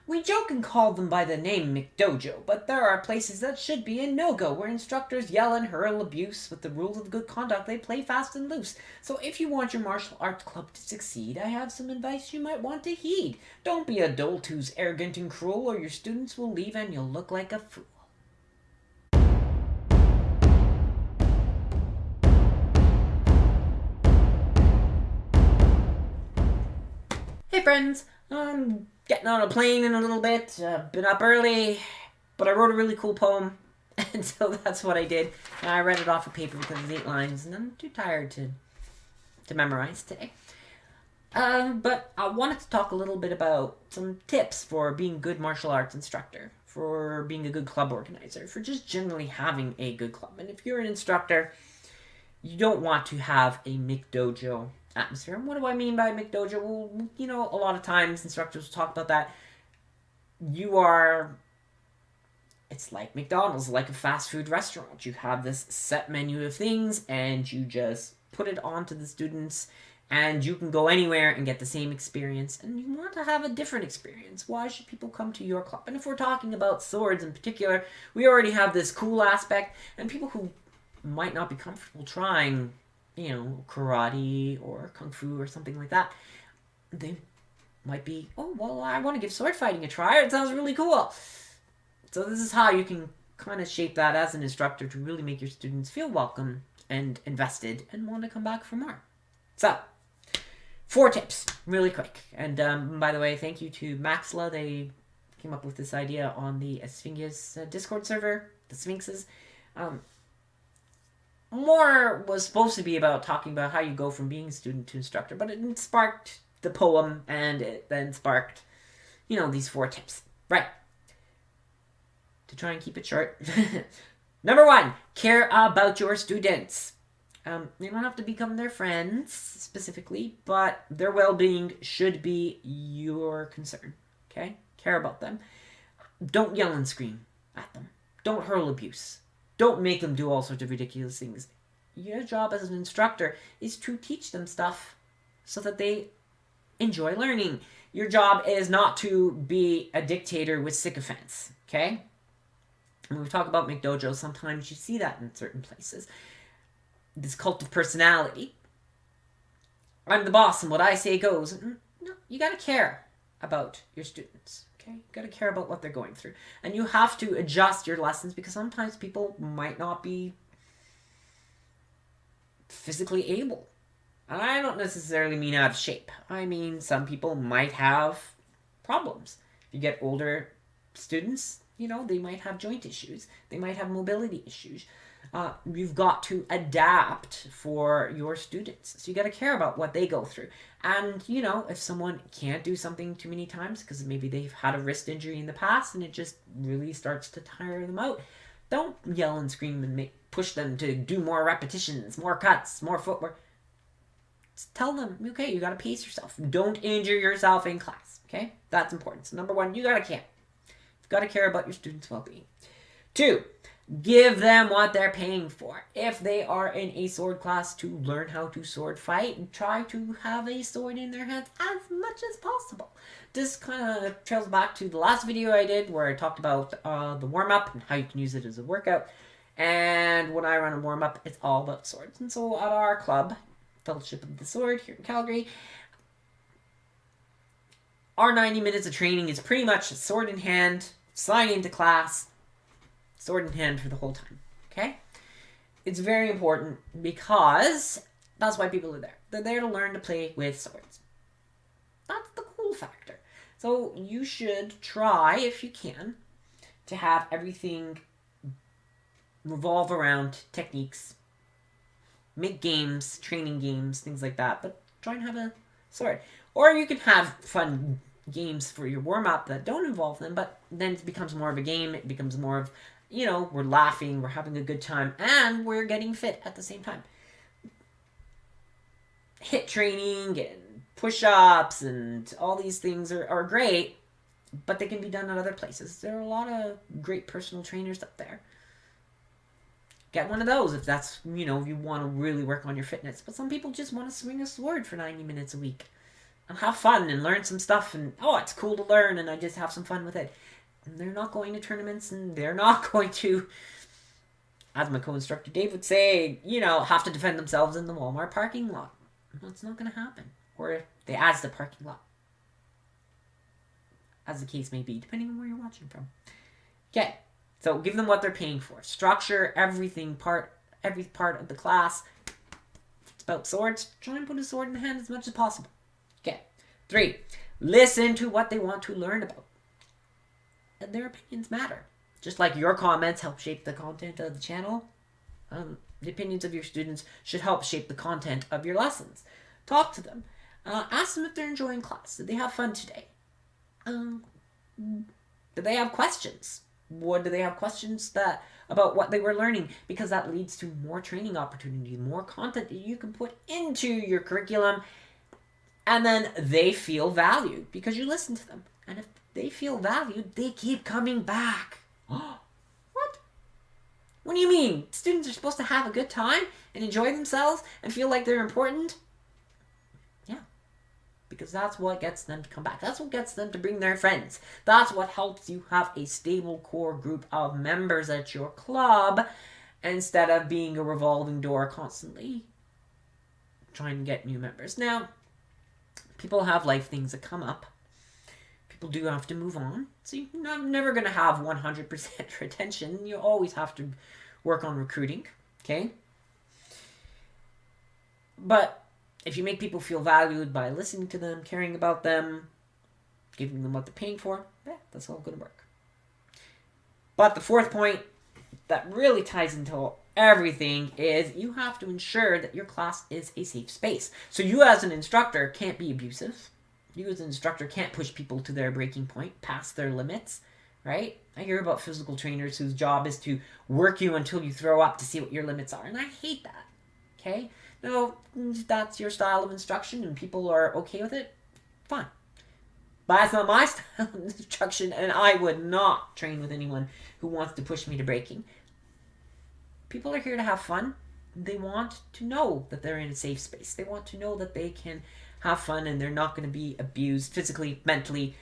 We joke and call them by the name McDojo, but there are places that should be a no-go, where instructors yell and hurl abuse. With the rules of good conduct, they play fast and loose. So if you want your martial arts club to succeed, I have some advice you might want to heed. Don't be a dolt who's arrogant and cruel, or your students will leave and you'll look like a fool. Hey friends, I'm getting on a plane in a little bit. Been up early, but I wrote a really cool poem, and so that's what I did. And I read it off of paper because it's 8 lines, and I'm too tired to memorize today. But I wanted to talk a little bit about some tips for being a good martial arts instructor, for being a good club organizer, for just generally having a good club. And if you're an instructor, you don't want to have a McDojo atmosphere. And what do I mean by McDojo? Well, a lot of times instructors will talk about that. It's like McDonald's, like a fast food restaurant. You have this set menu of things and you just put it onto the students, and you can go anywhere and get the same experience, and you want to have a different experience. Why should people come to your club? And if we're talking about swords in particular, we already have this cool aspect, and people who might not be comfortable trying, karate or kung fu or something like that, they might be, oh, well, I want to give sword fighting a try. It sounds really cool. So this is how you can kind of shape that as an instructor to really make your students feel welcome and invested and want to come back for more. So, 4 tips, really quick. And by the way, thank you to Maxla. They came up with this idea on the Sphinxes Discord server, the Sphinxes. More was supposed to be about talking about how you go from being student to instructor, but it sparked the poem, and it then sparked, these 4 tips. Right. To try and keep it short. Number 1, care about your students. You don't have to become their friends specifically, but their well-being should be your concern. Okay? Care about them. Don't yell and scream at them. Don't hurl abuse. Don't make them do all sorts of ridiculous things. Your job as an instructor is to teach them stuff so that they enjoy learning. Your job is not to be a dictator with sycophants. Okay? When we talk about McDojo, sometimes you see that in certain places. This cult of personality. I'm the boss and what I say goes. No, you gotta care about your students. Okay? You gotta care about what they're going through. And you have to adjust your lessons because sometimes people might not be physically able. I don't necessarily mean out of shape. I mean some people might have problems. If you get older students, they might have joint issues. They might have mobility issues. You've got to adapt for your students. So you got to care about what they go through. And, if someone can't do something too many times because maybe they've had a wrist injury in the past and it just really starts to tire them out, don't yell and scream and push them to do more repetitions, more cuts, more footwork. Just tell them, okay, you got to pace yourself. Don't injure yourself in class, okay? That's important. So number 1, you got to care. You've got to care about your students' well-being. 2, give them what they're paying for. If they are in a sword class to learn how to sword fight, try to have a sword in their hands as much as possible. This kind of trails back to the last video I did where I talked about the warm-up and how you can use it as a workout. And when I run a warm-up, it's all about swords. And so at our club, Fellowship of the Sword here in Calgary, our 90 minutes of training is pretty much sword in hand, slide into class, sword in hand for the whole time. Okay? It's very important because that's why people are there. They're there to learn to play with swords. That's the cool factor. So you should try, if you can, to have everything revolve around techniques. Make games, training games, things like that. But try and have a sword. Or you can have fun games for your warm-up that don't involve them, but then it becomes more of a game. It becomes more of, we're laughing, we're having a good time, and we're getting fit at the same time. HIIT training and push-ups and all these things are great, but they can be done at other places. There are a lot of great personal trainers up there. Get one of those if that's, if you want to really work on your fitness. But some people just want to swing a sword for 90 minutes a week. and have fun and learn some stuff, and oh, it's cool to learn, and I just have some fun with it. And they're not going to tournaments, and they're not going to, as my co-instructor Dave would say, have to defend themselves in the Walmart parking lot. That's not going to happen. Or the Asda parking lot. As the case may be, depending on where you're watching from. Okay, so give them what they're paying for. Structure every part of the class. If it's about swords, try and put a sword in the hand as much as possible. Okay. 3, listen to what they want to learn about. And their opinions matter. Just like your comments help shape the content of the channel, the opinions of your students should help shape the content of your lessons. Talk to them. Ask them if they're enjoying class. Did they have fun today? Do they have questions? What do they have questions about what they were learning? Because that leads to more training opportunities, more content that you can put into your curriculum, and then they feel valued because you listen to them. And if they feel valued, they keep coming back. What? What do you mean? Students are supposed to have a good time and enjoy themselves and feel like they're important? Yeah. Because that's what gets them to come back. That's what gets them to bring their friends. That's what helps you have a stable core group of members at your club instead of being a revolving door constantly trying to get new members. Now, people have life things that come up. People do have to move on. So you're never going to have 100% retention. You always have to work on recruiting. Okay? But if you make people feel valued by listening to them, caring about them, giving them what they're paying for, that's all going to work. But the 4th point that really ties into everything is you have to ensure that your class is a safe space. So you as an instructor can't be abusive. You as an instructor can't push people to their breaking point, past their limits, right? I hear about physical trainers whose job is to work you until you throw up to see what your limits are, and I hate that, okay? Now, if that's your style of instruction and people are okay with it, fine. But that's not my style of instruction, and I would not train with anyone who wants to push me to breaking. People are here to have fun. They want to know that they're in a safe space. They want to know that they can have fun and they're not going to be abused physically, mentally.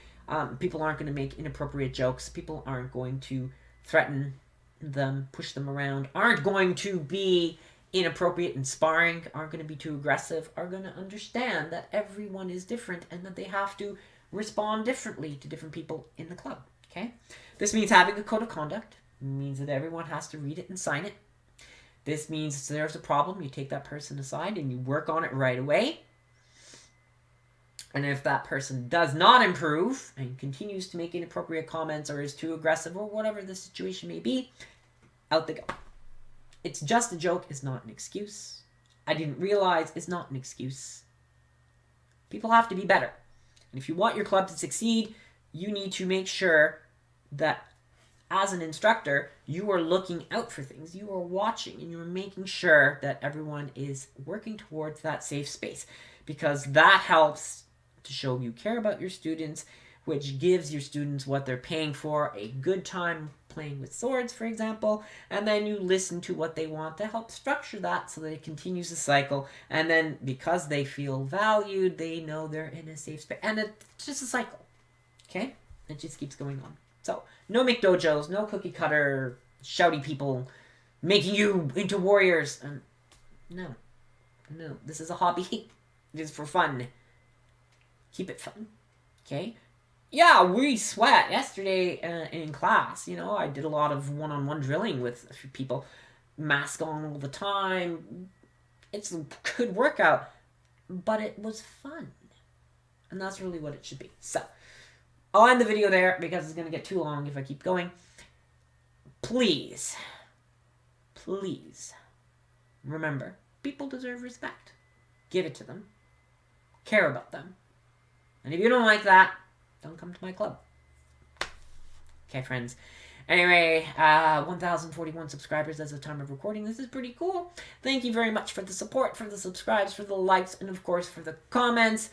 People aren't going to make inappropriate jokes. People aren't going to threaten them, push them around, aren't going to be inappropriate in sparring, aren't going to be too aggressive, are going to understand that everyone is different and that they have to respond differently to different people in the club. Okay? This means having a code of conduct. It means that everyone has to read it and sign it. This means if there's a problem, you take that person aside and you work on it right away. And if that person does not improve and continues to make inappropriate comments or is too aggressive or whatever the situation may be, out they go. It's just a joke is not an excuse. I didn't realize it's not an excuse. People have to be better. And if you want your club to succeed, you need to make sure that as an instructor, you are looking out for things. You are watching and you are making sure that everyone is working towards that safe space, because that helps to show you care about your students, which gives your students what they're paying for, a good time playing with swords, for example, and then you listen to what they want to help structure that so that it continues the cycle, and then because they feel valued, they know they're in a safe space, and it's just a cycle, okay? It just keeps going on. So, no McDojos, no cookie cutter, shouty people making you into warriors. No, this is a hobby. It is for fun. Keep it fun, okay? Yeah, we sweat yesterday in class. I did a lot of one-on-one drilling with a few people. Mask on all the time. It's a good workout, but it was fun. And that's really what it should be. So, I'll end the video there because it's going to get too long if I keep going. Please, remember, people deserve respect. Give it to them. Care about them. And if you don't like that, don't come to my club. Okay, friends. Anyway, 1,041 subscribers as of the time of recording. This is pretty cool. Thank you very much for the support, for the subscribes, for the likes, and of course for the comments.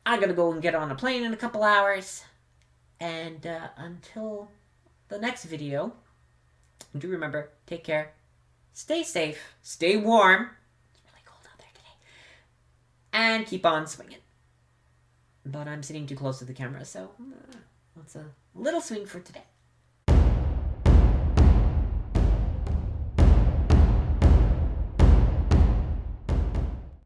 I gotta go and get on a plane in a couple hours. And until the next video, do remember, take care, stay safe, stay warm. It's really cold out there today. And keep on swinging. but I'm sitting too close to the camera, so that's a little swing for today.